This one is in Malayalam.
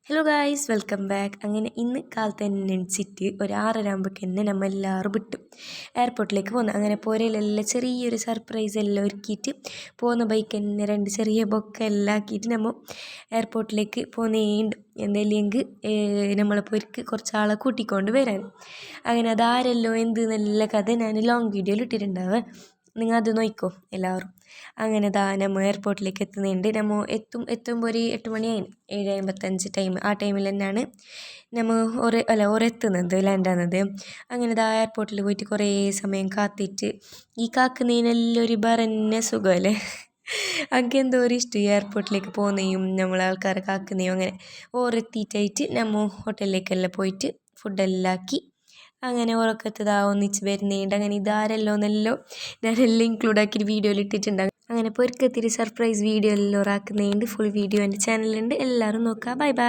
Hello guys, welcome back. അങ്ങനെ ഇന്ന് കാലത്ത് തന്നെ എണിച്ചിട്ട് ഒരു 6:30 ആകുമ്പോഴേക്ക് നമ്മൾ എല്ലാവരും വിട്ടു എയർപോർട്ടിലേക്ക് പോകുന്നു. അങ്ങനെ പോരയിലെല്ലാം ചെറിയൊരു സർപ്രൈസ് എല്ലാം ഒരുക്കിയിട്ട് പോകുന്ന ബൈക്ക് തന്നെ 2 ചെറിയ ബൊക്കെല്ലാം ആക്കിയിട്ട് നമ്മൾ എയർപോർട്ടിലേക്ക് പോകുന്നേണ്ട്. എന്തെല്ലെങ്കിൽ നമ്മളെ കുറച്ചാളെ കൂട്ടിക്കൊണ്ട് വരാൻ. അങ്ങനെ അതാരല്ലോ എന്ത് നല്ല കഥ ഞാൻ ലോങ് വീഡിയോയിൽ ഇട്ടിട്ടുണ്ടാവേ, നിങ്ങൾ അത് നോക്കിക്കോ എല്ലാവരും. അങ്ങനെ നമ്മൾ എയർപോർട്ടിലേക്ക് എത്തുന്നുണ്ട്. നമ്മൾ എത്തുമ്പോൾ ഒരു 8 മണിയായി, 7:55 ടൈം. ആ ടൈമിൽ തന്നെയാണ് നമ്മൾ എത്തുന്നത്, ലാൻഡാകുന്നത്. അങ്ങനെ എയർപോർട്ടിൽ പോയിട്ട് കുറേ സമയം കാത്തിട്ട് ഈ കാക്കുന്നതിനെല്ലാം ഒരു ബറന്നെ സുഖമല്ലേ. അങ്ങനെ എന്തോ ഒരു ഇഷ്ടം എയർപോർട്ടിലേക്ക് പോകുന്നതും നമ്മളെ ആൾക്കാരെ കാക്കുന്നതും. അങ്ങനെ ഓരെത്തിയിട്ടായിട്ട് നമ്മൾ ഹോട്ടലിലേക്കെല്ലാം പോയിട്ട് ഫുഡെല്ലാം ആക്കി അങ്ങനെ ഉറക്കത്തതാ ഒന്നിച്ച് വരുന്നുണ്ട്. അങ്ങനെ ഇതാരല്ലോന്നെല്ലോ ഞാനെല്ലാം ഇൻക്ലൂഡ് ആക്കിയിട്ട് വീഡിയോയിൽ ഇട്ടിട്ടുണ്ട്. അങ്ങനെ പൊരുക്കത്തിരി സർപ്രൈസ് വീഡിയോ എല്ലാം ആക്കുന്നുണ്ട്. ഫുൾ വീഡിയോ എൻ്റെ ചാനലുണ്ട്, എല്ലാവരും നോക്കുക. Bye bye.